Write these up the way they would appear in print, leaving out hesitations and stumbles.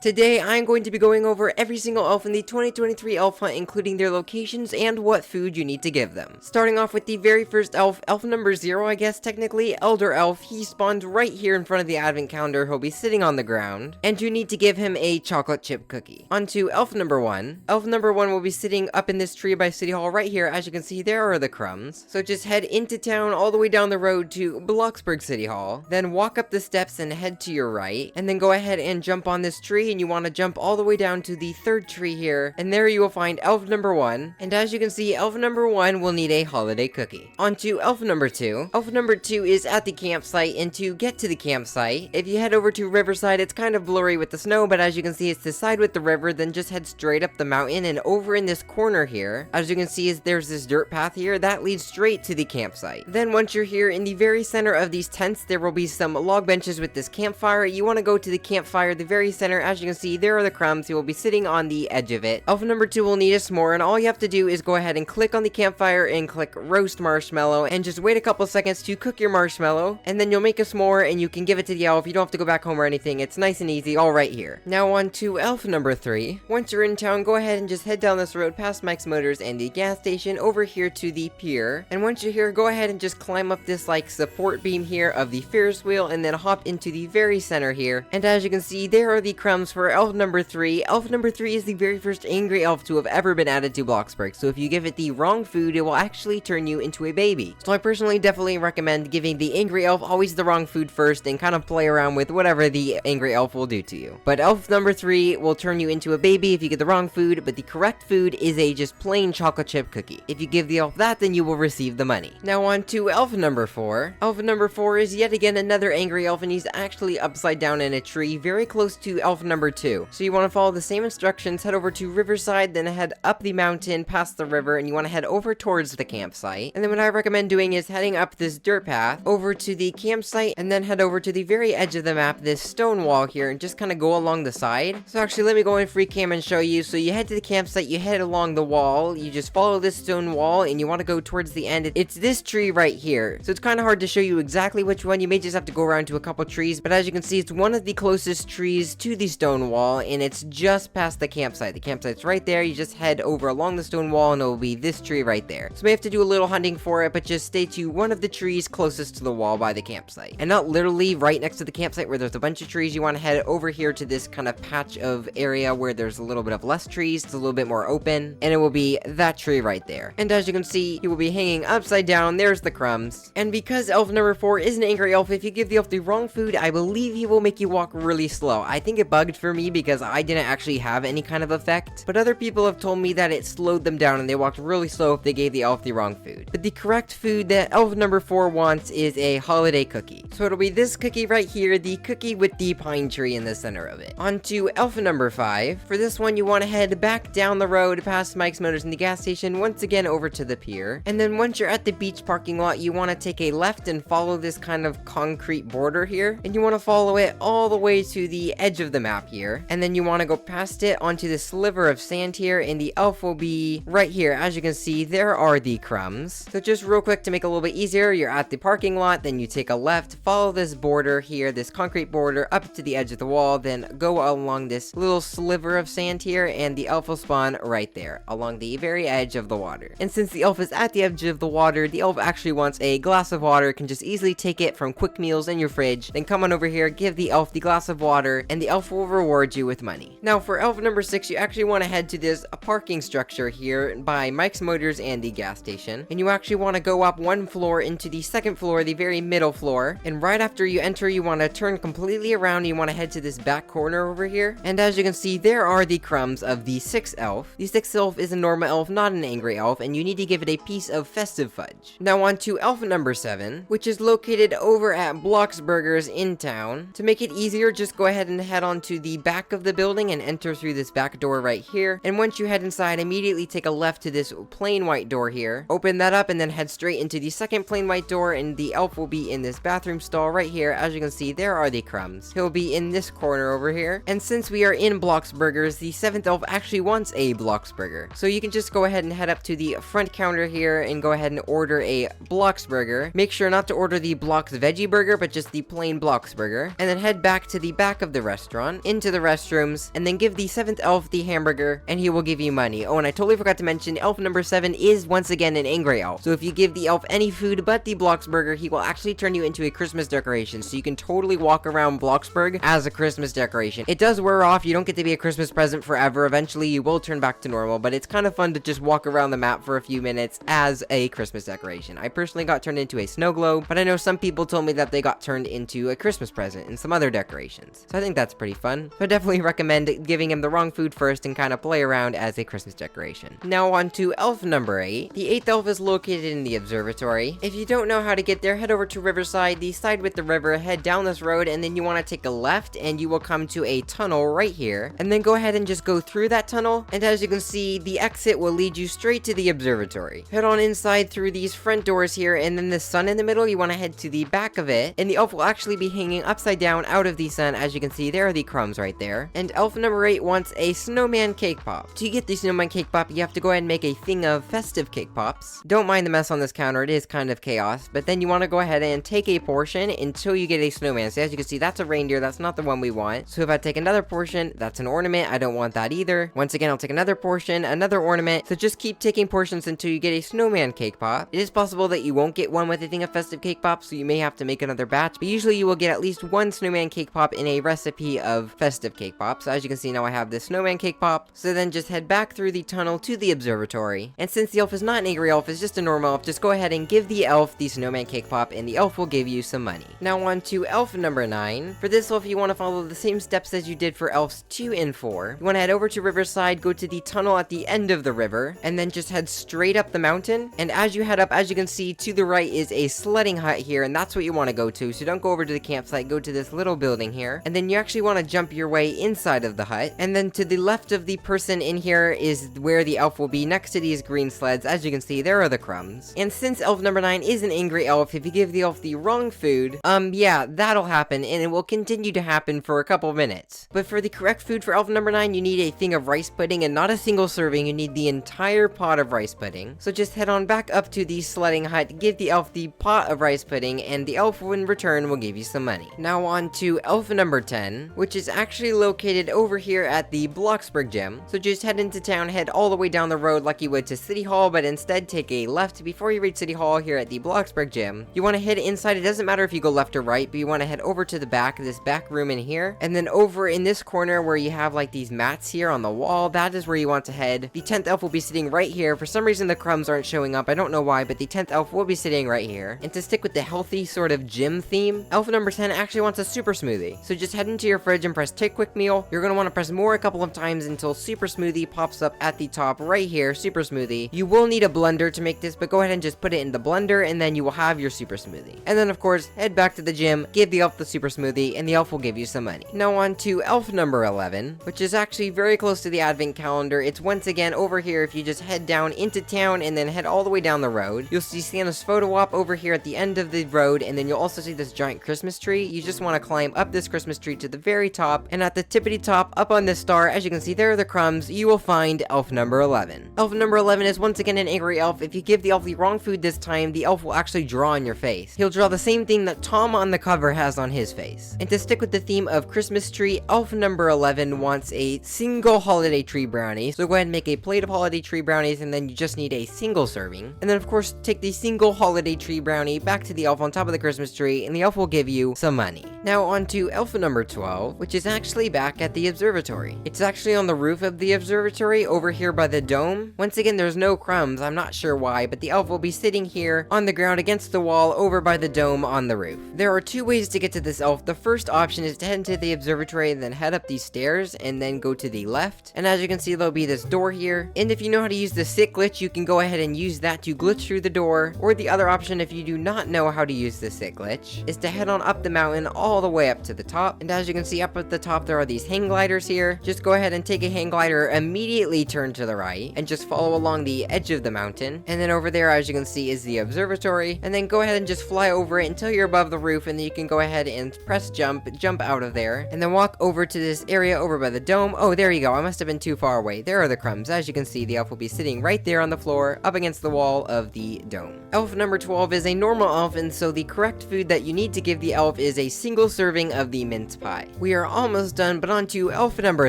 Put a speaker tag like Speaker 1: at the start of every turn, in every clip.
Speaker 1: Today, I'm going to be going over every single elf in the 2023 elf hunt, including their locations and what food you need to give them. Starting off with the very first elf, elf number 0, I guess technically, Elder Elf. He spawned right here in front of the advent calendar. He'll be sitting on the ground, and you need to give him a chocolate chip cookie. On to elf number 1. Elf number 1 will be sitting up in this tree by City Hall right here. As you can see, there are the crumbs. So just head into town all the way down the road to Bloxburg City Hall, then walk up the steps and head to your right, and then go ahead and jump on this tree, and you want to jump all the way down to the third tree here, and there you will find elf number 1. And as you can see, elf number 1 will need a holiday cookie. On to elf number 2. Elf number 2 is at the campsite, and to get to the campsite, if you head over to Riverside, it's kind of blurry with the snow, but as you can see, it's the side with the river. Then just head straight up the mountain, and over in this corner here, as you can see, there's this dirt path here that leads straight to the campsite. Then once you're here in the very center of these tents, there will be some log benches with this campfire. You want to go to the campfire, the very center. As you can see, there are the crumbs. You will be sitting on the edge of it. Elf number 2 will need a s'more, and all you have to do is go ahead and click on the campfire and click roast marshmallow, and just wait a couple seconds to cook your marshmallow, and then you'll make a s'more and you can give it to the elf. You don't have to go back home or anything. It's nice and easy all right here. Now on to elf number 3. Once you're in town, go ahead and just head down this road past Mike's Motors and the gas station over here to the pier, and once you're here, go ahead and just climb up this like support beam here of the Ferris wheel, and then hop into the very center here. And as you can see, there are the crumbs for elf number 3. Elf number 3 is the very first angry elf to have ever been added to Bloxburg, so if you give it the wrong food, it will actually turn you into a baby. So I personally definitely recommend giving the angry elf always the wrong food first, and kind of play around with whatever the angry elf will do to you. But elf number 3 will turn you into a baby if you get the wrong food, but the correct food is a just plain chocolate chip cookie. If you give the elf that, then you will receive the money. Now on to elf number 4. Elf number 4 is yet again another angry elf, and he's actually upside down in a tree very close to elf number 2. So you want to follow the same instructions, head over to Riverside, then head up the mountain past the river, and you want to head over towards the campsite. And then what I recommend doing is heading up this dirt path over to the campsite, and then head over to the very edge of the map, this stone wall here, and just kind of go along the side. So actually, let me go in free cam and show you. So you head to the campsite, you head along the wall, you just follow this stone wall, and you want to go towards the end. It's this tree right here. So it's kind of hard to show you exactly which one. You may just have to go around to a couple trees, but as you can see, it's one of the closest trees to the stone wall, and it's just past the campsite. The campsite's right there. You just head over along the stone wall, and it will be this tree right there. So you may have to do a little hunting for it, but just stay to one of the trees closest to the wall by the campsite, and not literally right next to the campsite where there's a bunch of trees. You want to head over here to this kind of patch of area where there's a little bit of less trees. It's a little bit more open, and it will be that tree right there. And as you can see, he will be hanging upside down. There's the crumbs. And because elf number 4 is an angry elf, if you give the elf the wrong food, I believe he will make you walk really slow. I think it bugged for me because I didn't actually have any kind of effect, but other people have told me that it slowed them down and they walked really slow if they gave the elf the wrong food. But the correct food that elf number 4 wants is a holiday cookie. So it'll be this cookie right here, the cookie with the pine tree in the center of it. On to elf number 5. For this one, you want to head back down the road past Mike's Motors and the gas station, once again over to the pier. And then once you're at the beach parking lot, you want to take a left and follow this kind of concrete border here. And you want to follow it all the way to the edge of the map here. And then you want to go past it onto the sliver of sand here, and the elf will be right here. As you can see, there are the crumbs. So just real quick to make it a little bit easier, you're at the parking lot, then you take a left, follow this border here, this concrete border up to the edge of the wall, then go along this little sliver of sand here, and the elf will spawn right there along the very edge of the water. And since the elf is at the edge of the water, the elf actually wants a glass of water. Can just easily take it from quick meals in your fridge, then come on over here, give the elf the glass of water, and the elf will reward you with money. Now for elf number 6, you actually want to head to this parking structure here by Mike's Motors and the gas station, and you actually want to go up one floor into the second floor, the very middle floor, and right after you enter, you want to turn completely around. You want to head to this back corner over here, and as you can see, there are the crumbs of the 6th elf. The 6th elf is a normal elf, not an angry elf, and you need to give it a piece of festive fudge. Now on to elf number 7, which is located over at Bloxburgers in town. To make it easier, just go ahead and head on to the back of the building and enter through this back door right here, and once you head inside, immediately take a left to this plain white door here, open that up, and then head straight into the second plain white door, and the elf will be in this bathroom stall right here. As you can see, there are the crumbs. He'll be in this corner over here, and since we are in Bloxburgers, the 7th elf actually wants a Bloxburger, so you can just go ahead and head up to the front counter here and go ahead and order a Bloxburger. Make sure not to order the Blox veggie burger, but just the plain Bloxburger, and then head back to the back of the restaurant. into the restrooms, and then give the 7th elf the hamburger, and he will give you money. Oh, and I totally forgot to mention, elf number 7 is once again an angry elf. So if you give the elf any food but the Bloxburger, he will actually turn you into a Christmas decoration. So you can totally walk around Bloxburg as a Christmas decoration. It does wear off. You don't get to be a Christmas present forever. Eventually, you will turn back to normal, but it's kind of fun to just walk around the map for a few minutes as a Christmas decoration. I personally got turned into a snow globe, but I know some people told me that they got turned into a Christmas present and some other decorations. So I think that's pretty fun. So I definitely recommend giving him the wrong food first and kind of play around as a Christmas decoration. Now on to elf number 8. The 8th elf is located in the observatory. If you don't know how to get there, head over to Riverside, the side with the river, head down this road, and then you want to take a left, and you will come to a tunnel right here, and then go ahead and just go through that tunnel, and as you can see, the exit will lead you straight to the observatory. Head on inside through these front doors here, and then the sun in the middle, you want to head to the back of it, and the elf will actually be hanging upside down out of the sun. As you can see, there are the crumbs right there, and elf number 8 wants a snowman cake pop. To get the snowman cake pop, you have to go ahead and make a thing of festive cake pops. Don't mind the mess on this counter, it is kind of chaos, but then you want to go ahead and take a portion until you get a snowman. So as you can see, that's a reindeer, that's not the one we want. So if I take another portion, that's an ornament, I don't want that either. Once again, I'll take another portion, another ornament, so just keep taking portions until you get a snowman cake pop. It is possible that you won't get one with a thing of festive cake pop, so you may have to make another batch, but usually you will get at least one snowman cake pop in a recipe of festive cake pop. So as you can see, now I have this snowman cake pop. So then just head back through the tunnel to the observatory, and since the elf is not an angry elf, it's just a normal elf, just go ahead and give the elf the snowman cake pop, and the elf will give you some money. Now on to elf number 9. For this elf, you want to follow the same steps as you did for elves 2 and 4. You want to head over to Riverside, go to the tunnel at the end of the river, and then just head straight up the mountain, and as you head up, as you can see, to the right is a sledding hut here, and that's what you want to go to. So don't go over to the campsite, go to this little building here, and then you actually want to jump your way inside of the hut, and then to the left of the person in here is where the elf will be next to these green sleds. As you can see, there are the crumbs. And since elf number 9 is an angry elf, if you give the elf the wrong food, yeah, that'll happen, and it will continue to happen for a couple minutes. But for the correct food for elf number 9, you need a thing of rice pudding, and not a single serving, you need the entire pot of rice pudding. So just head on back up to the sledding hut, give the elf the pot of rice pudding, and the elf in return will give you some money. Now on to elf number 10, which is actually located over here at the Bloxburg gym. So just head into town, head all the way down the road like you would to City Hall, but instead take a left before you reach City Hall here at the Bloxburg gym. You want to head inside, it doesn't matter if you go left or right, but you want to head over to the back, this back room in here, and then over in this corner where you have like these mats here on the wall, that is where you want to head. The 10th elf will be sitting right here. For some reason the crumbs aren't showing up, I don't know why, but the 10th elf will be sitting right here. And to stick with the healthy sort of gym theme, elf number 10 actually wants a super smoothie. So just head into your fridge and press take quick meal. You're going to want to press more a couple of times until super smoothie pops up at the top right here, super smoothie. You will need a blender to make this, but go ahead and just put it in the blender and then you will have your super smoothie. And then of course, head back to the gym, give the elf the super smoothie, and the elf will give you some money. Now on to elf number 11, which is actually very close to the advent calendar. It's once again over here. If you just head down into town and then head all the way down the road, you'll see Santa's photo op over here at the end of the road, and then you'll also see this giant Christmas tree. You just want to climb up this Christmas tree to the very top, and at the tippity top, up on this star, as you can see, there are the crumbs, you will find elf number 11. Elf number 11 is once again an angry elf. If you give the elf the wrong food this time, the elf will actually draw on your face. He'll draw the same thing that Tom on the cover has on his face. And to stick with the theme of Christmas tree, elf number 11 wants a single holiday tree brownie. So go ahead and make a plate of holiday tree brownies, and then you just need a single serving. And then of course, take the single holiday tree brownie back to the elf on top of the Christmas tree, and the elf will give you some money. Now on to elf number 12, which is actually back at the observatory. It's actually on the roof of the observatory over here by the dome. Once again, there's no crumbs, I'm not sure why, but the elf will be sitting here on the ground against the wall over by the dome on the roof. There are two ways to get to this elf. The first option is to head into the observatory and then head up these stairs and then go to the left. And as you can see, there'll be this door here. And if you know how to use the sit glitch, you can go ahead and use that to glitch through the door. Or the other option, if you do not know how to use the sit glitch, is to head on up the mountain all the way up to the top. And as you can see up at the top, there are these hang gliders here. Just go ahead and take a hang glider, immediately turn to the right, and just follow along the edge of the mountain. And then over there, as you can see, is the observatory. And then go ahead and just fly over it until you're above the roof, and then you can go ahead and press jump out of there, and then walk over to this area over by the dome. Oh, there you go. I must have been too far away. There are the crumbs. As you can see, the elf will be sitting right there on the floor, up against the wall of the dome. Elf number 12 is a normal elf, and so the correct food that you need to give the elf is a single serving of the mince pie. We are almost done, but on to elf number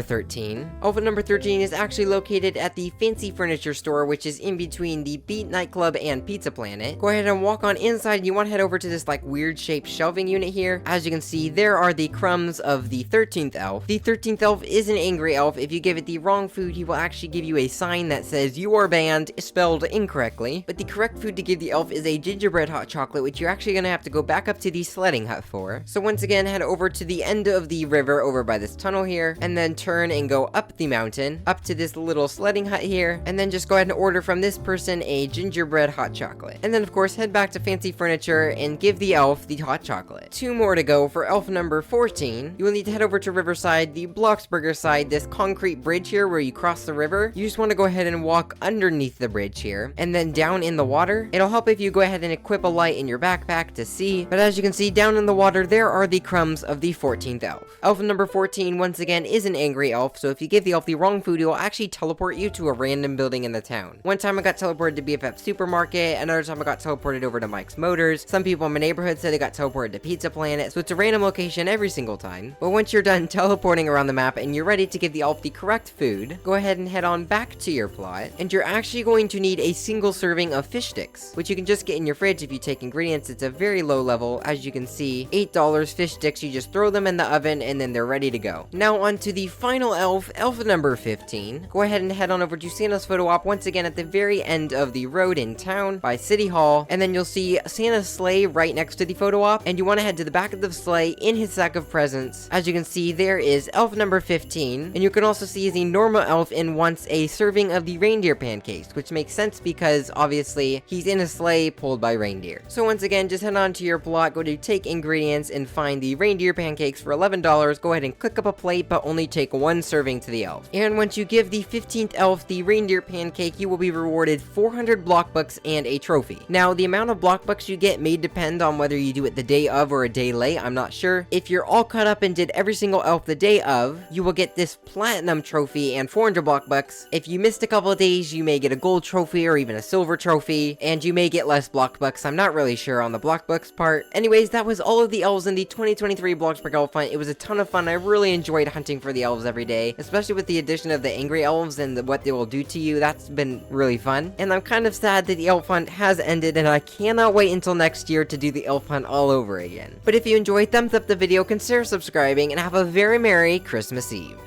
Speaker 1: 13. Elf number 13 is actually located at the Fancy Furniture Store, which is in between the Beat Nightclub and Pizza Planet. Go ahead and walk on inside, and you want to head over to this like weird shaped shelving unit here. As you can see, there are the crumbs of the 13th elf. The 13th elf is an angry elf. If you give it the wrong food, he will actually give you a sign that says you are banned, spelled incorrectly. But the correct food to give the elf is a gingerbread hot chocolate, which you're actually gonna have to go back up to the sledding hut for. So once again, head over to the end of the river over by this tunnel here, and then turn and go up the mountain, up to this little sledding hut here, and then just go ahead and order from this person a gingerbread hot chocolate. And then of course, head back to Fancy Furniture and give the elf the hot chocolate. 2 more to go for elf number 14. You will need to head over to Riverside, the Bloxburger side, this concrete bridge here where you cross the river. You just want to go ahead and walk underneath the bridge here, and then down in the water. It'll help if you go ahead and equip a light in your backpack to see, but as you can see down in the water, there are the crumbs of the 14th elf. Elf number 14, once again, is an angry elf, so if you give the elf the wrong food, it will actually teleport you to a random building in the town. One time I got teleported to BFF Supermarket, another time I got teleported over to Mike's Motors. Some people in my neighborhood said they got teleported to Pizza Planet, so it's a random location every single time. But once you're done teleporting around the map and you're ready to give the elf the correct food, go ahead and head on back to your plot, and you're actually going to need a single serving of fish sticks, which you can just get in your fridge if you take ingredients. It's a very low level. As you can see, $8 fish sticks. You just throw them in the oven and then they're ready to go. Now on to the final elf, elf number 15. Go ahead and head on over to Santa's photo op once again at the very end of the road in town by City Hall, and then you'll see Santa's sleigh right next to the photo op, and you want to head to the back of the sleigh in his sack of presents. As you can see, there is elf number 15, and you can also see the normal elf and wants a serving of the reindeer pancakes, which makes sense because obviously he's in a sleigh pulled by reindeer. So once again, just head on to your plot, go to take ingredients, and find the reindeer pancakes for $11. Go ahead and click up a plate, but only take 1 serving to the elf. And once you give the 15th elf the reindeer pancake, you will be rewarded 400 block bucks and a trophy. Now, the amount of block bucks you get may depend on whether you do it the day of or a day late. I'm not sure. If you're all caught up and did every single elf the day of, you will get this platinum trophy and 400 block bucks. If you missed a couple of days, you may get a gold trophy or even a silver trophy, and you may get less block bucks. I'm not really sure on the block bucks part. Anyways, that was all of the elves in the 2023 Bloxburg Elf Hunt. It was a ton of fun. I really enjoyed hunting for the elves every day, especially with the addition of the angry elves and what they will do to you. That's been really fun. And I'm kind of sad that the elf hunt has ended, and I cannot wait until next year to do the elf hunt all over again. But if you enjoyed, thumbs up the video, consider subscribing, and have a very Merry Christmas Eve.